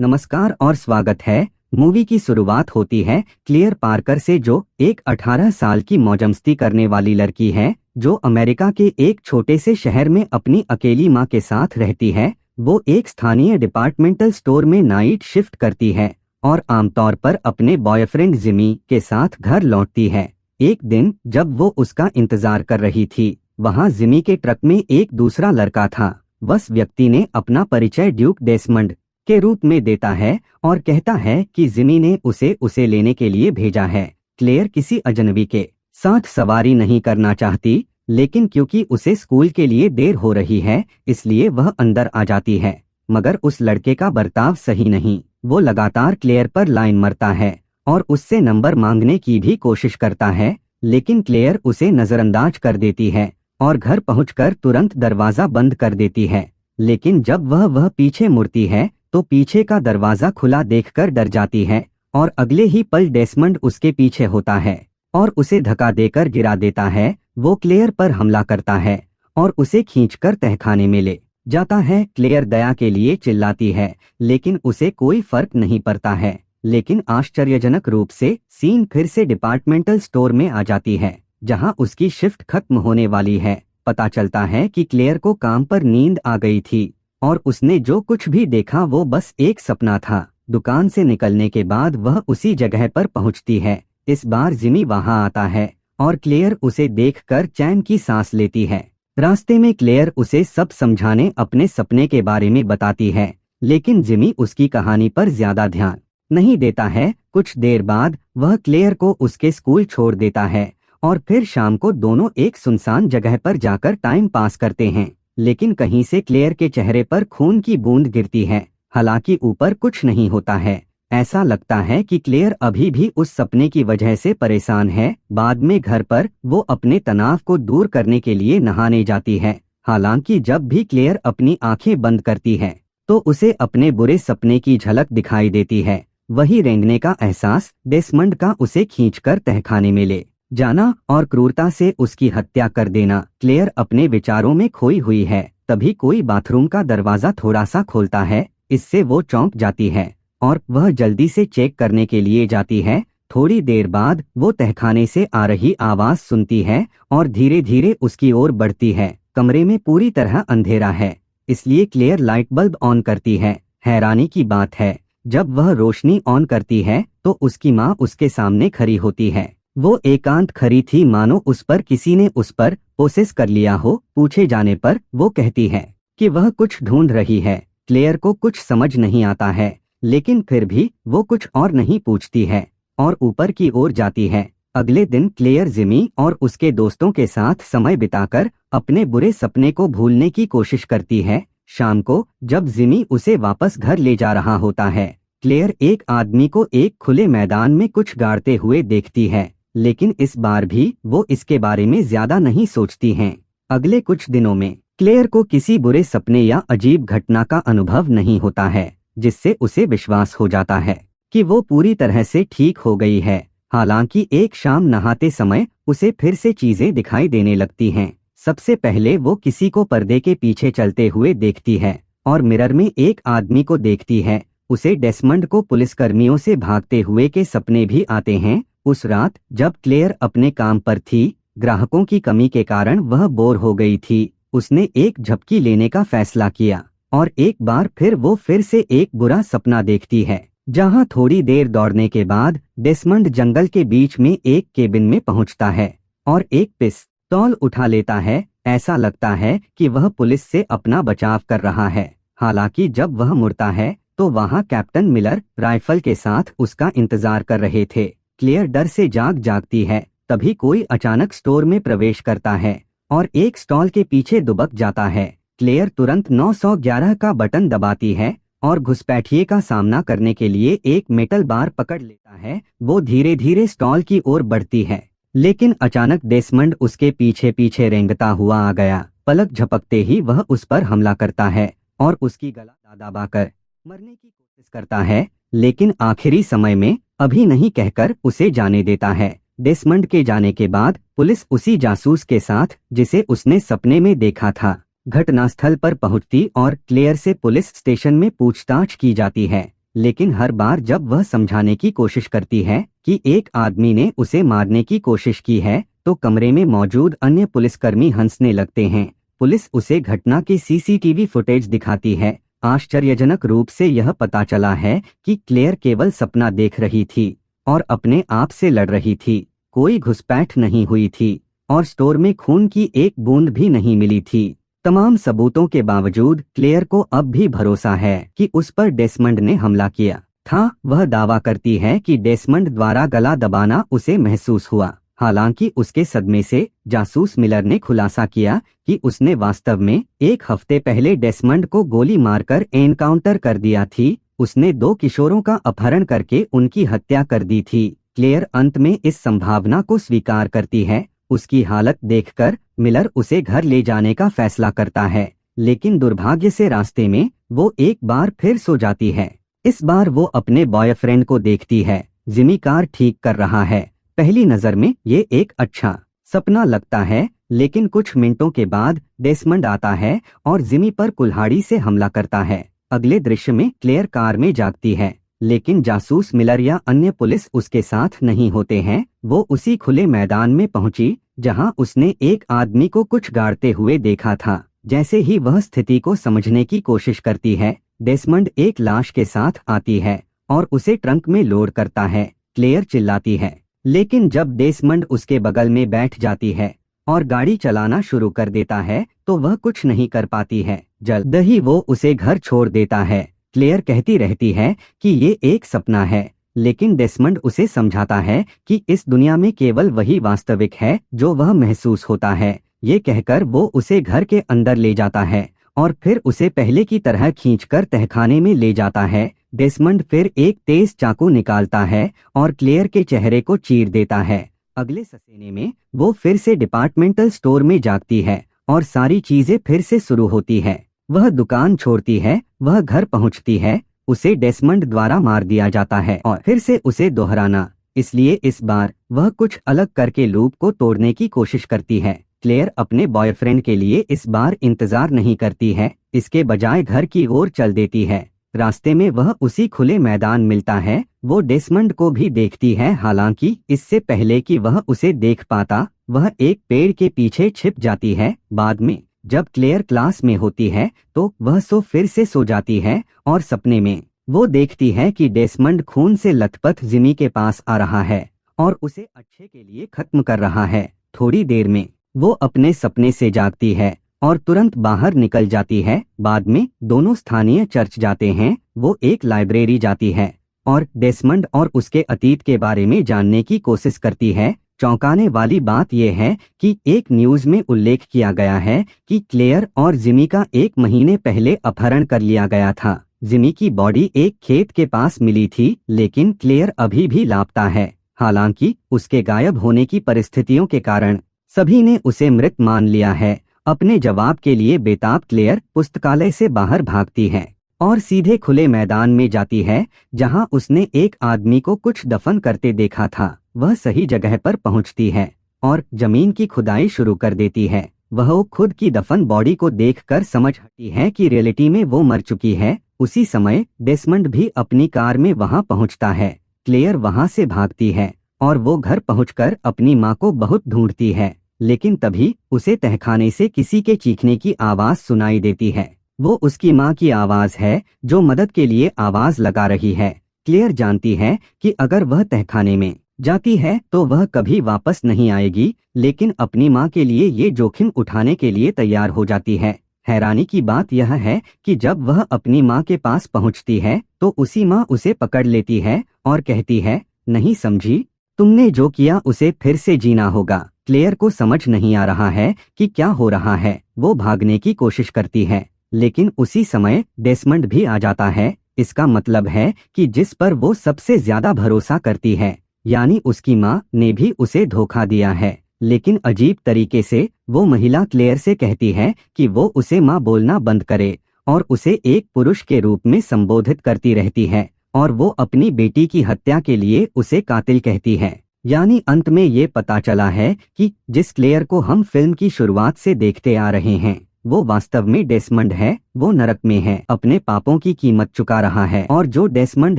नमस्कार और स्वागत है। मूवी की शुरुआत होती है क्लेयर पार्कर से, जो एक 18 साल की मौजमस्ती करने वाली लड़की है जो अमेरिका के एक छोटे से शहर में अपनी अकेली मां के साथ रहती है। वो एक स्थानीय डिपार्टमेंटल स्टोर में नाइट शिफ्ट करती है और आमतौर पर अपने बॉयफ्रेंड जिमी के साथ घर लौटती है। एक दिन जब वो उसका इंतजार कर रही थी, वहां जिमी के ट्रक में एक दूसरा लड़का था। बस व्यक्ति ने अपना परिचय ड्यूक डेसमंड के रूप में देता है और कहता है कि जिमी ने उसे लेने के लिए भेजा है। क्लेयर किसी अजनबी के साथ सवारी नहीं करना चाहती, लेकिन क्योंकि उसे स्कूल के लिए देर हो रही है इसलिए वह अंदर आ जाती है। मगर उस लड़के का बर्ताव सही नहीं। वो लगातार क्लेयर पर लाइन मारता है और उससे नंबर मांगने की भी कोशिश करता है, लेकिन क्लेयर उसे नजरअंदाज कर देती है और घर पहुंचकर तुरंत दरवाजा बंद कर देती है। लेकिन जब वह पीछे मुड़ती है तो पीछे का दरवाजा खुला देखकर डर जाती है और अगले ही पल डेसमंड उसके पीछे होता है और उसे धक्का देकर गिरा देता है। वो क्लेयर पर हमला करता है और उसे खींचकर तहखाने में ले जाता है। क्लेयर दया के लिए चिल्लाती है, लेकिन उसे कोई फर्क नहीं पड़ता है। लेकिन आश्चर्यजनक रूप से सीन फिर से डिपार्टमेंटल स्टोर में आ जाती है, जहां उसकी शिफ्ट खत्म होने वाली है। पता चलता है कि क्लेयर को काम पर नींद आ गई थी और उसने जो कुछ भी देखा वो बस एक सपना था। दुकान से निकलने के बाद वह उसी जगह पर पहुंचती है। इस बार जिमी वहां आता है और क्लेयर उसे देखकर चैन की सांस लेती है। रास्ते में क्लेयर उसे सब समझाने अपने सपने के बारे में बताती है, लेकिन जिमी उसकी कहानी पर ज्यादा ध्यान नहीं देता है। कुछ देर बाद वह क्लेयर को उसके स्कूल छोड़ देता है और फिर शाम को दोनों एक सुनसान जगह पर जाकर टाइम पास करते हैं। लेकिन कहीं से क्लेयर के चेहरे पर खून की बूंद गिरती है, हालांकि ऊपर कुछ नहीं होता है। ऐसा लगता है कि क्लेयर अभी भी उस सपने की वजह से परेशान है। बाद में घर पर वो अपने तनाव को दूर करने के लिए नहाने जाती है। हालांकि जब भी क्लेयर अपनी आंखें बंद करती है तो उसे अपने बुरे सपने की झलक दिखाई देती है। वही रेंगने का एहसास, डेसमंड का उसे खींचकर तहखाने में ले जाना और क्रूरता से उसकी हत्या कर देना। क्लेयर अपने विचारों में खोई हुई है। तभी कोई बाथरूम का दरवाजा थोड़ा सा खोलता है। इससे वो चौंक जाती है और वह जल्दी से चेक करने के लिए जाती है। थोड़ी देर बाद वो तहखाने से आ रही आवाज सुनती है और धीरे धीरे उसकी ओर बढ़ती है। कमरे में पूरी तरह अंधेरा है, इसलिए क्लेयर लाइट बल्ब ऑन करती है। हैरानी की बात है, जब वह रोशनी ऑन करती है तो उसकी माँ उसके सामने खड़ी होती है। वो एकांत खड़ी थी, मानो उस पर किसी ने उस पर पोसेस कर लिया हो। पूछे जाने पर वो कहती है कि वह कुछ ढूंढ रही है। क्लेयर को कुछ समझ नहीं आता है, लेकिन फिर भी वो कुछ और नहीं पूछती है और ऊपर की ओर जाती है। अगले दिन क्लेयर जिमी और उसके दोस्तों के साथ समय बिताकर अपने बुरे सपने को भूलने की कोशिश करती है। शाम को जब जिमी उसे वापस घर ले जा रहा होता है, क्लेयर एक आदमी को एक खुले मैदान में कुछ गाड़ते हुए देखती है, लेकिन इस बार भी वो इसके बारे में ज्यादा नहीं सोचती हैं। अगले कुछ दिनों में क्लेयर को किसी बुरे सपने या अजीब घटना का अनुभव नहीं होता है, जिससे उसे विश्वास हो जाता है कि वो पूरी तरह से ठीक हो गई है। हालांकि एक शाम नहाते समय उसे फिर से चीजें दिखाई देने लगती हैं। सबसे पहले वो किसी को पर्दे के पीछे चलते हुए देखती है और मिरर में एक आदमी को देखती है। उसे डेसमंड को पुलिसकर्मियों से भागते हुए के सपने भी आते हैं। उस रात जब क्लेयर अपने काम पर थी, ग्राहकों की कमी के कारण वह बोर हो गई थी। उसने एक झपकी लेने का फैसला किया और एक बार फिर वो फिर से एक बुरा सपना देखती है, जहां थोड़ी देर दौड़ने के बाद डेसमंड जंगल के बीच में एक केबिन में पहुंचता है और एक पिस्तौल उठा लेता है। ऐसा लगता है कि वह पुलिस से अपना बचाव कर रहा है। हालांकि जब वह मुड़ता है तो वहां कैप्टन मिलर राइफल के साथ उसका इंतजार कर रहे थे। क्लेयर डर से जागती है। तभी कोई अचानक स्टोर में प्रवेश करता है और एक स्टॉल के पीछे दुबक जाता है। क्लेयर तुरंत 911 का बटन दबाती है और घुसपैठिए का सामना करने के लिए एक मेटल बार पकड़ लेता है। वो धीरे धीरे स्टॉल की ओर बढ़ती है, लेकिन अचानक डेसमंड उसके पीछे पीछे रेंगता हुआ आ गया। पलक झपकते ही वह उस पर हमला करता है और उसकी गला दबाकर मरने की कोशिश करता है, लेकिन आखिरी समय में अभी नहीं कहकर उसे जाने देता है। डेसमंड के जाने के बाद पुलिस उसी जासूस के साथ जिसे उसने सपने में देखा था घटनास्थल पर पहुंचती और क्लेयर से पुलिस स्टेशन में पूछताछ की जाती है। लेकिन हर बार जब वह समझाने की कोशिश करती है कि एक आदमी ने उसे मारने की कोशिश की है, तो कमरे में मौजूद अन्य पुलिसकर्मी हंसने लगते हैं। पुलिस उसे घटना की सीसीटीवी फुटेज दिखाती है। आश्चर्यजनक रूप से यह पता चला है कि क्लेयर केवल सपना देख रही थी और अपने आप से लड़ रही थी। कोई घुसपैठ नहीं हुई थी और स्टोर में खून की एक बूंद भी नहीं मिली थी। तमाम सबूतों के बावजूद क्लेयर को अब भी भरोसा है कि उस पर डेसमंड ने हमला किया था। वह दावा करती है कि डेसमंड द्वारा गला दबाना उसे महसूस हुआ। हालांकि उसके सदमे से जासूस मिलर ने खुलासा किया कि उसने वास्तव में एक हफ्ते पहले डेसमंड को गोली मारकर एनकाउंटर कर दिया थी। उसने 2 किशोरों का अपहरण करके उनकी हत्या कर दी थी। क्लेयर अंत में इस संभावना को स्वीकार करती है। उसकी हालत देखकर मिलर उसे घर ले जाने का फैसला करता है, लेकिन दुर्भाग्य से रास्ते में वो एक बार फिर सो जाती है। इस बार वो अपने बॉयफ्रेंड को देखती है। जिमी कार ठीक कर रहा है। पहली नजर में ये एक अच्छा सपना लगता है, लेकिन कुछ मिनटों के बाद डेसमंड आता है और जिमी पर कुल्हाड़ी से हमला करता है। अगले दृश्य में क्लेयर कार में जागती है, लेकिन जासूस मिलर या अन्य पुलिस उसके साथ नहीं होते हैं। वो उसी खुले मैदान में पहुंची जहां उसने एक आदमी को कुछ गाड़ते हुए देखा था। जैसे ही वह स्थिति को समझने की कोशिश करती है, डेसमंड एक लाश के साथ आती है और उसे ट्रंक में लोड करता है। क्लेयर चिल्लाती है, लेकिन जब डेसमंड उसके बगल में बैठ जाती है और गाड़ी चलाना शुरू कर देता है तो वह कुछ नहीं कर पाती है। जल्द ही वो उसे घर छोड़ देता है। क्लेयर कहती रहती है कि ये एक सपना है, लेकिन डेसमंड उसे समझाता है कि इस दुनिया में केवल वही वास्तविक है जो वह महसूस होता है। ये कहकर वो उसे घर के अंदर ले जाता है और फिर उसे पहले की तरह खींचकर तहखाने में ले जाता है। डेसमंड फिर एक तेज चाकू निकालता है और क्लेयर के चेहरे को चीर देता है। अगले ससेने में वो फिर से डिपार्टमेंटल स्टोर में जागती है और सारी चीजें फिर से शुरू होती है। वह दुकान छोड़ती है, वह घर पहुंचती है, उसे डेसमंड द्वारा मार दिया जाता है और फिर से उसे दोहराना। इसलिए इस बार वह कुछ अलग करके लूप को तोड़ने की कोशिश करती है। क्लेयर अपने बॉयफ्रेंड के लिए इस बार इंतजार नहीं करती है, इसके बजाय घर की ओर चल देती है। रास्ते में वह उसी खुले मैदान मिलता है। वो डेसमंड को भी देखती है, हालांकि इससे पहले कि वह उसे देख पाता वह एक पेड़ के पीछे छिप जाती है। बाद में जब क्लेयर क्लास में होती है तो वह फिर से सो जाती है और सपने में वो देखती है कि डेसमंड खून से लथपथ जिमी के पास आ रहा है और उसे अच्छे के लिए खत्म कर रहा है। थोड़ी देर में वो अपने सपने से जागती है और तुरंत बाहर निकल जाती है। बाद में दोनों स्थानीय चर्च जाते हैं। वो एक लाइब्रेरी जाती है और डेसमंड और उसके अतीत के बारे में जानने की कोशिश करती है। चौंकाने वाली बात यह है कि एक न्यूज में उल्लेख किया गया है कि क्लेयर और जिमी का 1 महीने पहले अपहरण कर लिया गया था। जिमी की बॉडी एक खेत के पास मिली थी, लेकिन क्लेयर अभी भी लापता है। हालांकि उसके गायब होने की परिस्थितियों के कारण सभी ने उसे मृत मान लिया है। अपने जवाब के लिए बेताब क्लेयर पुस्तकालय से बाहर भागती है और सीधे खुले मैदान में जाती है जहां उसने एक आदमी को कुछ दफन करते देखा था। वह सही जगह पर पहुंचती है और जमीन की खुदाई शुरू कर देती है। वह खुद की दफन बॉडी को देखकर समझ हटी है कि रियलिटी में वो मर चुकी है। उसी समय डेसमंड भी अपनी कार में वहां पहुंचता है। क्लेयर वहां से भागती है और वो घर पहुंचकर अपनी माँ को बहुत ढूंढती है, लेकिन तभी उसे तहखाने से किसी के चीखने की आवाज सुनाई देती है। वो उसकी माँ की आवाज है जो मदद के लिए आवाज लगा रही है। क्लेयर जानती है कि अगर वह तहखाने में जाती है तो वह कभी वापस नहीं आएगी, लेकिन अपनी माँ के लिए ये जोखिम उठाने के लिए तैयार हो जाती है। हैरानी की बात यह है कि जब वह अपनी माँ के पास पहुँचती है तो उसी माँ उसे पकड़ लेती है और कहती है, नहीं समझी, तुमने जो किया उसे फिर से जीना होगा। क्लेयर को समझ नहीं आ रहा है कि क्या हो रहा है। वो भागने की कोशिश करती है, लेकिन उसी समय डेसमंड भी आ जाता है। इसका मतलब है कि जिस पर वो सबसे ज्यादा भरोसा करती है, यानी उसकी माँ, ने भी उसे धोखा दिया है। लेकिन अजीब तरीके से वो महिला क्लेयर से कहती है कि वो उसे माँ बोलना बंद करे और उसे एक पुरुष के रूप में संबोधित करती रहती है, और वो अपनी बेटी की हत्या के लिए उसे कातिल कहती है। यानी अंत में ये पता चला है कि जिस क्लेयर को हम फिल्म की शुरुआत से देखते आ रहे हैं, वो वास्तव में डेसमंड है, वो नरक में है, अपने पापों की कीमत चुका रहा है। और जो डेसमंड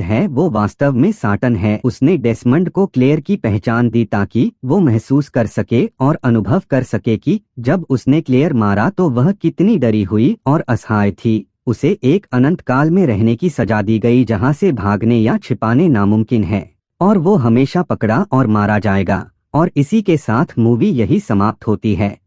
है वो वास्तव में साटन है। उसने डेसमंड को क्लेयर की पहचान दी ताकि वो महसूस कर सके और अनुभव कर सके कि जब उसने क्लेयर मारा तो वह कितनी डरी हुई और असहाय थी। उसे एक अनंत काल में रहने की सजा दी गई जहां से भागने या छिपाने नामुमकिन है, और वो हमेशा पकड़ा और मारा जाएगा। और इसी के साथ मूवी यही समाप्त होती है।